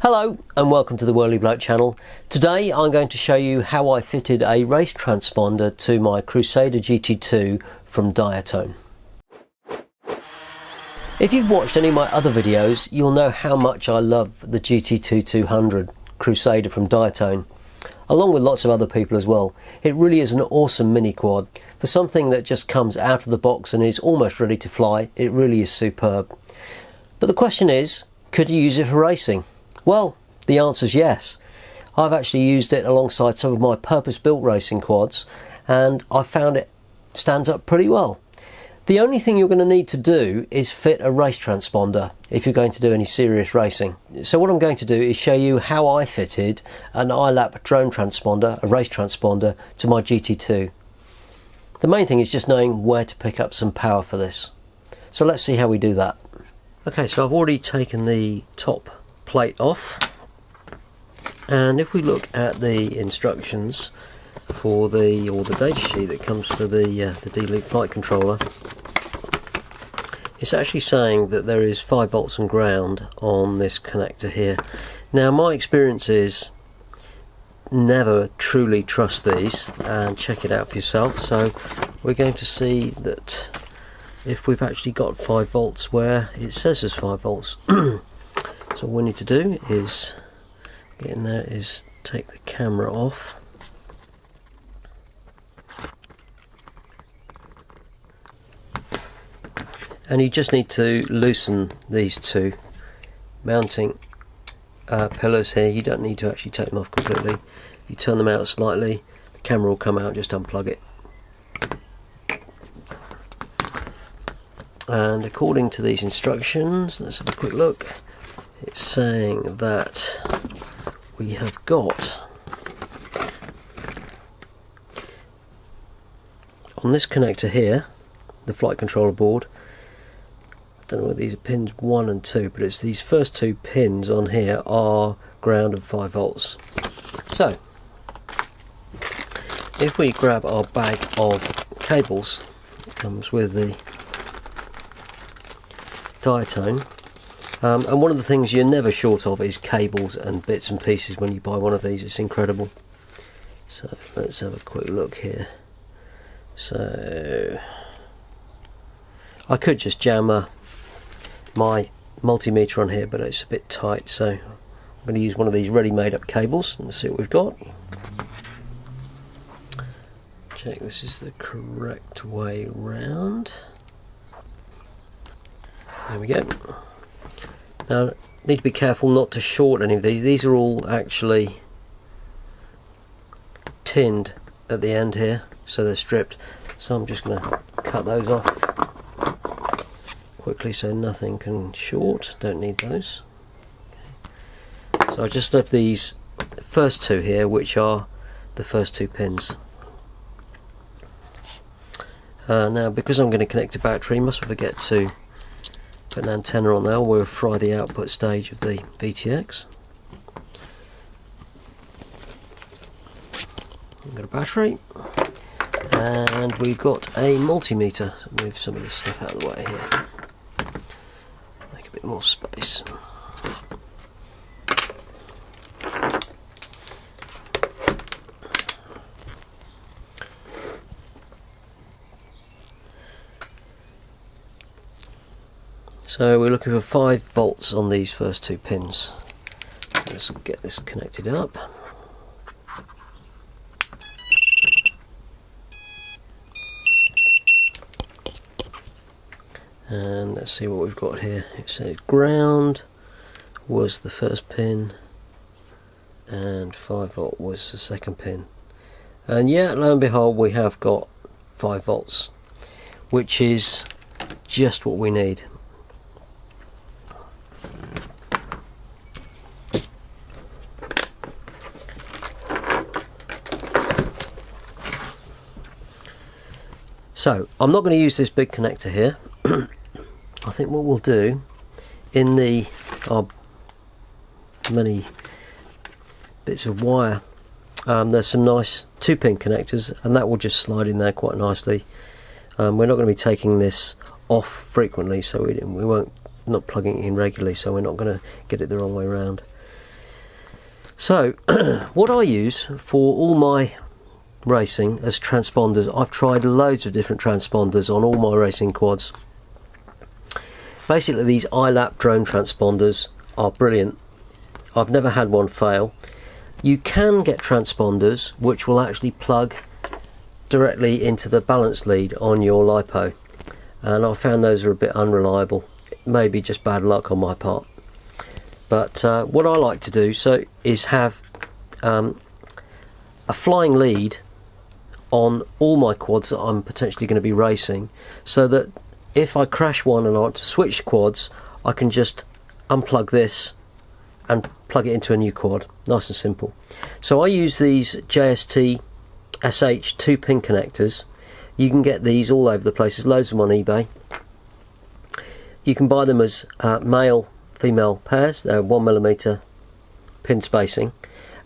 Hello and welcome to the Whirly Bloke channel. Today I'm going to show you how I fitted a race transponder to my Crusader GT2 from Diatone. If you've watched any of my other videos, you'll know how much I love the GT2-200 Crusader from Diatone, along with lots of other people as well. It really is an awesome mini quad. For something that just comes out of the box and is almost ready to fly, it really is superb. But the question is, could you use it for racing? Well, the answer is yes. I've actually used it alongside some of my purpose-built racing quads and I found it stands up pretty well. The only thing you're going to need to do is fit a race transponder if you're going to do any serious racing. So what I'm going to do is show you how I fitted an I-Lap drone transponder, a race transponder, to my GT2. The main thing is just knowing where to pick up some power for this. So let's see how we do that. Okay, so I've already taken the top plate off, and if we look at the instructions for the data sheet that comes for the D-Link flight controller, it's actually saying that there is 5 volts and ground on this connector here. Now my experience is never truly trust these, and check it out for yourself. So we're going to see that if we've actually got 5 volts where it says there's 5 volts. So what we need to do is get in there, is take the camera off, and you just need to loosen these two mounting pillars here. You don't need to actually take them off completely. You turn them out slightly, the camera will come out, just unplug it. And according to these instructions, let's have a quick look. It's saying that we have got on this connector here, the flight controller board, I don't know whether these are pins 1 and 2, but it's these first 2 pins on here are ground of 5 volts. So if we grab our bag of cables, it comes with the Diatone. And one of the things you're never short of is cables and bits and pieces when you buy one of these. It's incredible. So let's have a quick look here. So I could just jam my multimeter on here, but it's a bit tight, so I'm going to use one of these ready-made up cables and see what we've got. Check this is the correct way round. There we go. Now, need to be careful not to short any of these. These are all actually tinned at the end here, so they're stripped. So I'm just going to cut those off quickly so nothing can short. Don't need those. Okay. So I just left these first 2 here, which are the first 2 pins. Now, because I'm going to connect a battery, mustn't forget to put an antenna on there. We'll fry the output stage of the VTX. We've got a battery, and we've got a multimeter. So move some of this stuff out of the way here, make a bit more space. So we're looking for 5 volts on these first 2 pins. Let's get this connected up. And let's see what we've got here. It says ground was the first pin and 5 volt was the second pin. And yeah, lo and behold, we have got 5 volts, which is just what we need. So I'm not going to use this big connector here. I think what we'll do in the many bits of wire, there's some nice 2-pin connectors, and that will just slide in there quite nicely. We're not going to be taking this off frequently, so we won't, not plugging it in regularly, so we're not going to get it the wrong way around. So what I use for all my racing as transponders, I've tried loads of different transponders on all my racing quads. Basically these I-Lap drone transponders are brilliant. I've never had one fail. You can get transponders which will actually plug directly into the balance lead on your LiPo, and I found those are a bit unreliable. Maybe just bad luck on my part. But what I like to do is have a flying lead on all my quads that I'm potentially going to be racing, so that if I crash one and I want to switch quads, I can just unplug this and plug it into a new quad. Nice and simple. So I use these JST SH 2-pin connectors. You can get these all over the place. There's loads of them on eBay. You can buy them as male female pairs. They're 1mm pin spacing,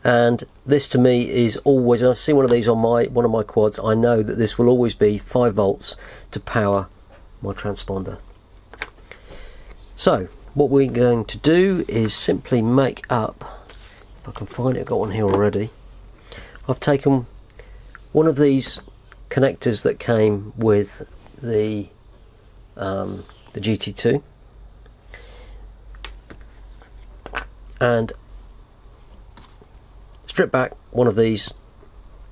and this to me is always, when I see one of these on one of my quads, I know that this will always be 5 volts to power my transponder. So what we're going to do is simply make up, if I can find it, I've got one here already. I've taken one of these connectors that came with the GT2, and strip back one of these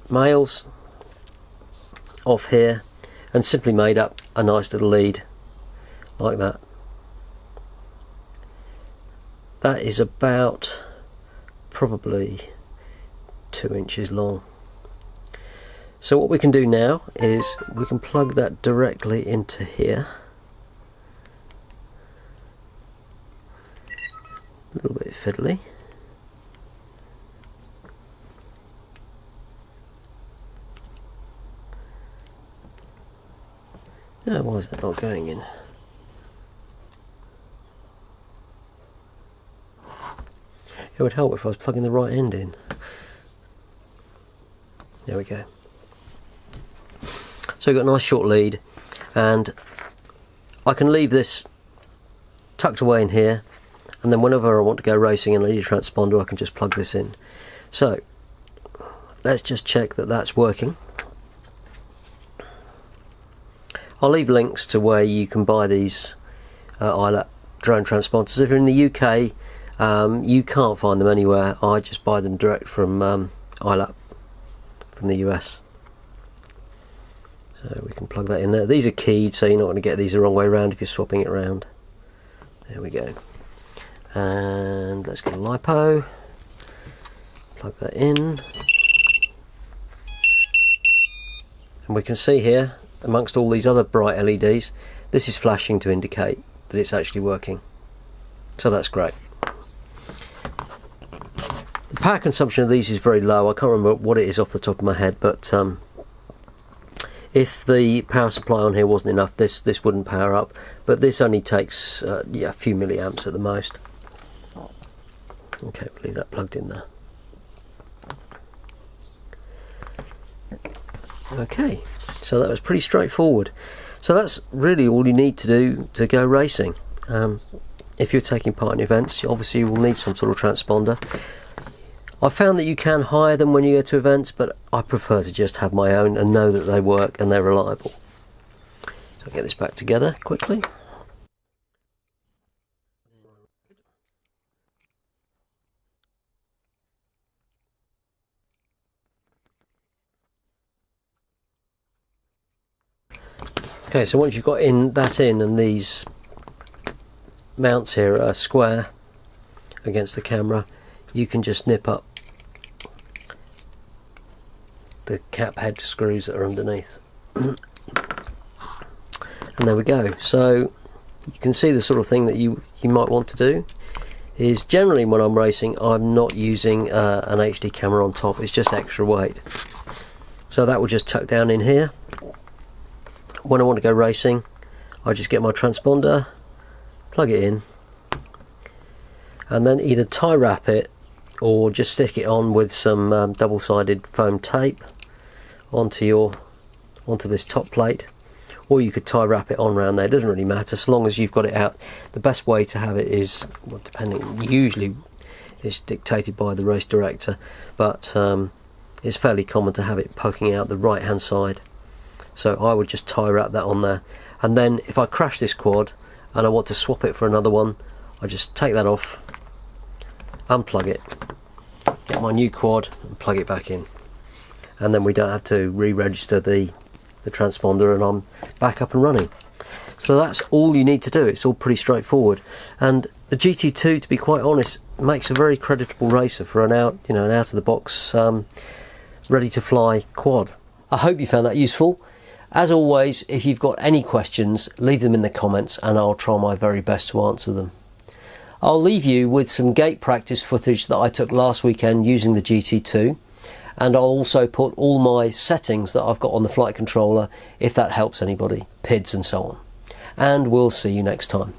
males off here and simply made up a nice little lead like that. That is about probably 2 inches long. So what we can do now is we can plug that directly into here. A little bit fiddly. Now, why is that not going in? It would help if I was plugging the right end in. There we go. So we've got a nice short lead, and I can leave this tucked away in here, and then whenever I want to go racing and I need a transponder, I can just plug this in. So let's just check that that's working. I'll leave links to where you can buy these I-Lap drone transponders. If you're in the UK, you can't find them anywhere. I just buy them direct from I-Lap from the US. So we can plug that in there. These are keyed, so you're not going to get these the wrong way around if you're swapping it around. There we go. And let's get a LiPo. Plug that in. And we can see here, amongst all these other bright LEDs, this is flashing to indicate that it's actually working. So that's great. The power consumption of these is very low. I can't remember what it is off the top of my head, but if the power supply on here wasn't enough, this wouldn't power up. But this only takes yeah, a few milliamps at the most. Okay, we'll leave that plugged in there. Okay, so that was pretty straightforward. So that's really all you need to do to go racing. If you're taking part in events, obviously you will need some sort of transponder. I've found that you can hire them when you go to events, but I prefer to just have my own and know that they work and they're reliable. So I'll get this back together quickly. Okay, so once you've got that in and these mounts here are square against the camera, you can just nip up the cap head screws that are underneath. And there we go. So you can see the sort of thing that you might want to do is, generally when I'm racing, I'm not using an HD camera on top. It's just extra weight. So that will just tuck down in here. When I want to go racing, I just get my transponder, plug it in, and then either tie wrap it or just stick it on with some double-sided foam tape onto this top plate, or you could tie wrap it on around there. It doesn't really matter, so long as you've got it out. The best way to have it is, well, depending, usually it's dictated by the race director, but it's fairly common to have it poking out the right hand side. So I would just tie wrap that on there, and then if I crash this quad and I want to swap it for another one, I just take that off, unplug it, get my new quad and plug it back in, and then we don't have to re-register the transponder, and I'm back up and running. So that's all you need to do. It's all pretty straightforward, and the GT2, to be quite honest, makes a very creditable racer for an out of the box, ready to fly quad. I hope you found that useful. As always, if you've got any questions, leave them in the comments and I'll try my very best to answer them. I'll leave you with some gate practice footage that I took last weekend using the GT2, and I'll also put all my settings that I've got on the flight controller if that helps anybody, PIDs and so on. And we'll see you next time.